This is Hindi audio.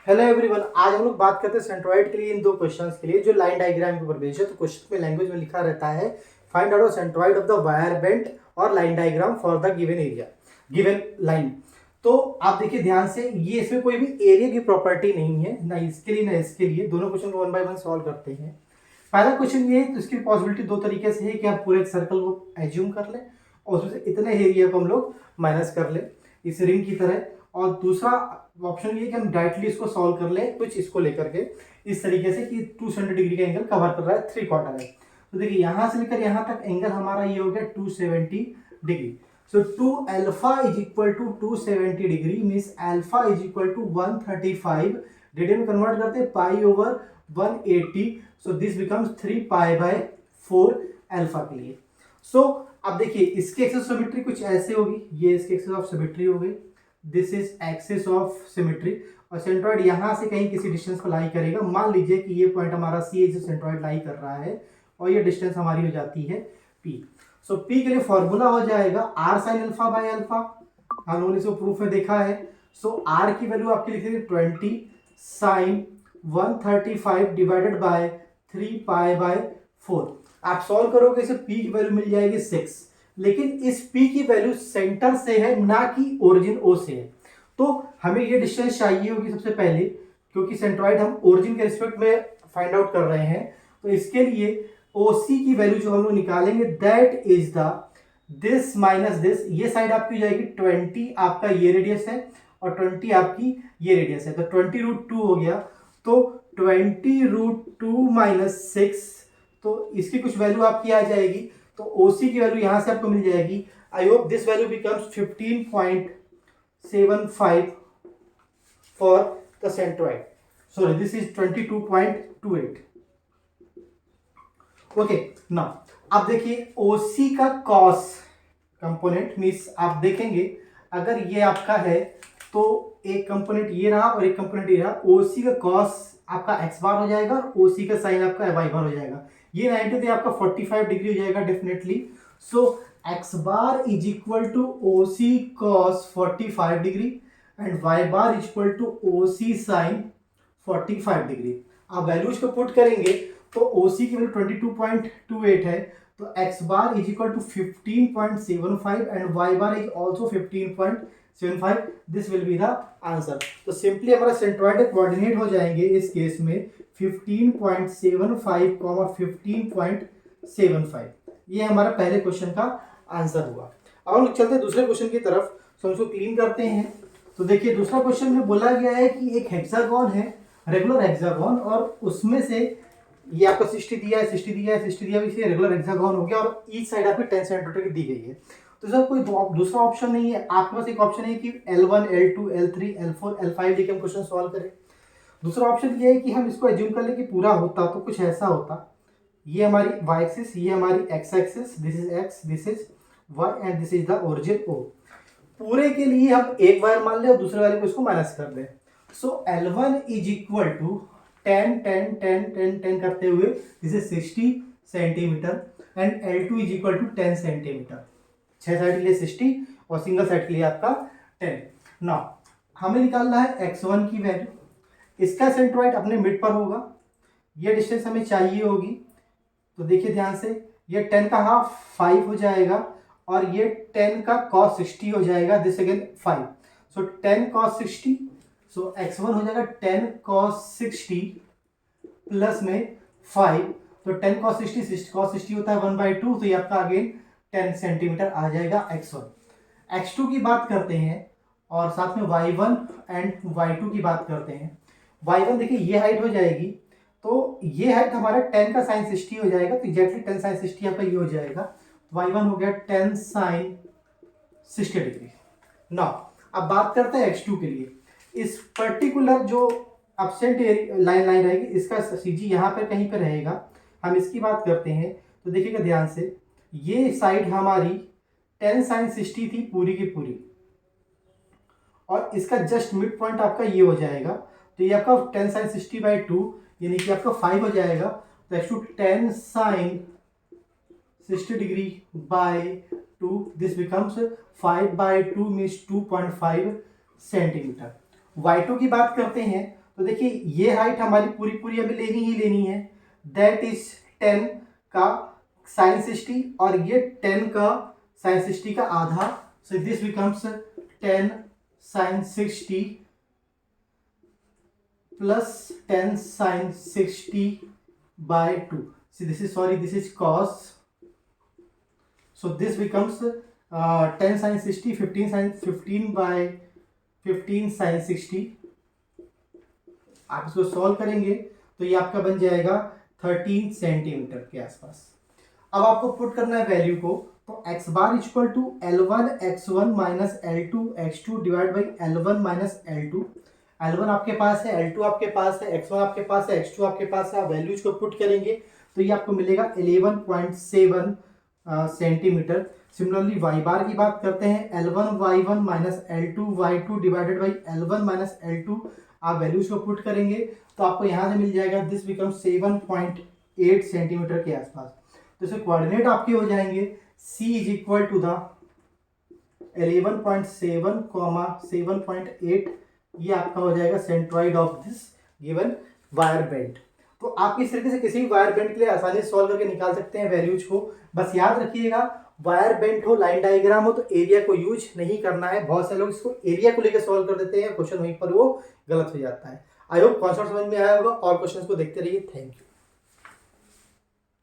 हेलो एवरीवन, आज हम लोग बात करते हैं सेंट्रॉइड के लिए इन दो क्वेश्चंस के लिए जो लाइन डायग्राम के ऊपर बेस्ड है। तो क्वेश्चन में लैंग्वेज में लिखा रहता है find out centroid of the wire bent और line diagram for the given area given line. तो आप देखिए ध्यान से, ये इसमें कोई भी एरिया की प्रॉपर्टी नहीं है, ना इसके लिए ना इसके लिए। दोनों क्वेश्चन को वन बाय वन सॉल्व करते हैं। पहला क्वेश्चन ये है तो इसकी पॉसिबिलिटी दो तरीके से है कि आप पूरे एक सर्कल को एज्यूम कर लें और उसमें से इतने एरिया को हम लोग माइनस कर लें इस रिंग की तरह। और दूसरा ऑप्शन ये कि हम डायरेक्टली इसको सॉल्व कर लें कुछ इसको लेकर के इस तरीके से कि 270 डिग्री का एंगल कवर कर रहा है, 3/4 है। तो देखिए यहां से लेकर यहां तक एंगल हमारा ये हो गया 270 degree. So 2 alpha is equal to 270 degree means alpha is equal to 135। Radian में कन्वर्ट करते हैं pi over 180। So this becomes 3π/4 alpha के लिए। सो अब देखिए इसकी एक्सिस ऑफ सिमेट्री कुछ ऐसे होगी, ये इसकी एक्सिस ऑफ सिमेट्री हो गई, this is axis of symmetry. और सेंट्रॉइड यहां से कहीं किसी डिस्टेंस पर लाई करेगा। मान लीजिए कि ये पॉइंट हमारा सी है जो सेंट्रॉइड लाई कर रहा है और ये डिस्टेंस हमारी हो जाती है पी। सो पी के लिए फॉर्मूला हो जाएगा r sine alpha by alpha. हम लोगों ने इसको प्रूफ में देखा है। सो आर की वैल्यू आपकी लिखी थी 20 साइन 135 डिवाइडेड बाय 3π/4। आप सॉल्व करोगे इसे पी की वैल्यू मिल जाएगी 6। लेकिन इस P की वैल्यू सेंटर से है ना कि ओरिजिन O से है। तो हमें ये डिस्टेंस चाहिए होगी सबसे पहले, क्योंकि सेंट्रॉइड हम ओरिजिन के रिस्पेक्ट में फाइंड आउट कर रहे हैं। तो इसके लिए OC की वैल्यू जो हम लोग निकालेंगे that is the this minus this. ये साइड आपकी हो जाएगी 20, आपका ये रेडियस है और 20 आपकी ये रेडियस है। तो 20√2 हो गया। तो 20√2 माइनस 6, तो इसकी कुछ वैल्यू आपकी आ जाएगी। तो OC की वैल्यू यहां से आपको मिल जाएगी। I hope this value becomes 15.75 for the centroid. Sorry, this is 22.28। Okay now अब देखिए OC का कॉस कंपोनेंट मीन्स आप देखेंगे अगर ये आपका है तो एक कंपोनेंट ये रहा और एक कंपोनेंट ये रहा। OC का कॉस आपका x बार हो जाएगा और OC का साइन आपका y बार हो जाएगा। ये 90 थे आपका 45 डिग्री हो जाएगा definitely. So x bar is equal to OC cos 45 degree and y bar is equal to OC sin 45 degree. आप वैल्यूज को पुट करेंगे तो OC की वैल्यू 22.28 है। तो x bar is equal to 15.75 and y bar is also 15.75। This will be the answer. तो सिंपली हमारा सेंट्रॉइड कोऑर्डिनेट हो जाएंगे इस केस में 15.75, 15.75। ये हमारा पहले क्वेश्चन का आंसर हुआ। अब हम लोग चलते हैं दूसरे क्वेश्चन की तरफ। तो उसको क्लीन करते हैं। तो देखिए दूसरा क्वेश्चन में बोला गया है कि एक हेक्सागोन है, रेगुलर हेक्सागोन, और उसमें से ये आपको 60 दिया है, 60 दिया है, 60 दिया है, इसलिए रेगुलर हेक्सागोन हो गया और ईच साइड आपकी 10 सेंटीमीटर की दी गई है। तो सर कोई दूसरा ऑप्शन नहीं है, आपके पास एक ऑप्शन है कि L1, L2, L3, L4, L5 लेके हम क्वेश्चन सॉल्व करें। दूसरा ऑप्शन ये है कि हम इसको एज्यूम कर ले कि पूरा होता तो कुछ ऐसा होता। ये हमारी y एक्सिस, ये हमारी x axis, this is x, this is y and this is the origin O। पूरे के लिए हम एक वायर मान ले और दूसरे वाले को इसको माइनस कर दें। सो L1 इज इक्वल टू 10 10 10 10 10 करते हुए this is 60 centimetre and L2 is equal to 10 centimetre. 6 side के लिए 60 और सिंगल साइड के लिए आपका 10। नाउ हमें निकालना है x1 की वैल्यू। इसका सेंट्रॉइड अपने मिड पर होगा, ये डिस्टेंस हमें चाहिए होगी। तो देखिए ध्यान से, ये 10 का हाफ 5 हो जाएगा और ये 10 का cos 60 हो जाएगा, this again 5। So 10 cos 60, so x1 हो जाएगा 10 cos 60 प्लस में 5। तो 10 cos 60 cos 60 होता है 1/2, तो ये आपका अगेन 10 सेंटीमीटर आ जाएगा x1। x2 की बात करते हैं और साथ में y1 एंड y2 की बात करते हैं। y1 देखिए ये हाइट हो जाएगी, तो ये हाइट हमारा 10 का साइन 60 हो जाएगा। तो एग्जैक्टली 10 साइन 60 आपका ये हो जाएगा। y1 हो गया 10 साइन 60 डिग्री। नाउ अब बात करते हैं x2 के लिए। इस पर्टिकुलर जो अपसेंट लाइन रहेगी, इसका CG यहाँ पर कहीं पर रहेगा। हम इसकी बात करते हैं तो देखिएगा ध्यान से, ये साइड हमारी 10 साइन 60 थी पूरी की पूरी और इसका जस्ट मिड पॉइंट आपका ये हो जाएगा। तो ये आपका 10 साइन 60/2 यानी कि आपका 5 हो जाएगा। तो x2 10 sine 60 degree by 2, this becomes 5/2 means 2.5 centimetre. y2 की बात करते हैं तो देखिए ये हाइट हमारी पूरी पूरी हमें लेनी ही लेनी है, दैट इज 10 का साइन 60 और ये 10 का साइन 60 का आधा, so this becomes 10 sine 60 plus 10 sine 60 by 2. See this is cos, so this becomes 10 sin 60 15 by 15 sin 60. आप इसको सॉल्व करेंगे तो ये आपका बन जाएगा 13 सेंटीमीटर के आसपास। अब आपको पुट करना है वैल्यू को, तो x बार equal to L1 x1 minus L2 x2 divide by L1 minus L2। L1 आपके पास है, L2 आपके पास है, x1 आपके पास है, x2 आपके पास है। आप वैल्यूज को पुट करेंगे तो ये आपको मिलेगा 11.7 सेंटीमीटर। सिमिलरली y बार की बात करते हैं, L1 y1 minus L2 y2 divided by L1 minus L2। आप वैल्यूज को पुट करेंगे तो आपको यहाँ से मिल जाएगा, दिस बिकम 7.8 सेंटीमीटर के आसपास। तो इसके कोऑर्डिनेट आपके हो जाएंगे c is equal to the 11.7, 7.8, ये आपका हो जाएगा centroid of this given wire bend. तो आप इस तरीके से किसी भी वायर बेंड के लिए आसानी से सॉल्व करके निकाल सकते हैं वैल्यूज को। बस याद रखिएगा, वायर बेंड हो, लाइन डायग्राम हो, तो एरिया को यूज नहीं करना है। बहुत से लोग इसको एरिया को लेकर सॉल्व कर देते हैं, क्वेश्चन वहीं पर वो गलत हो जाता है। आई होप कॉन्सेप्ट समझ में आया होगा, और क्वेश्चन को देखते रहिए। Thank you.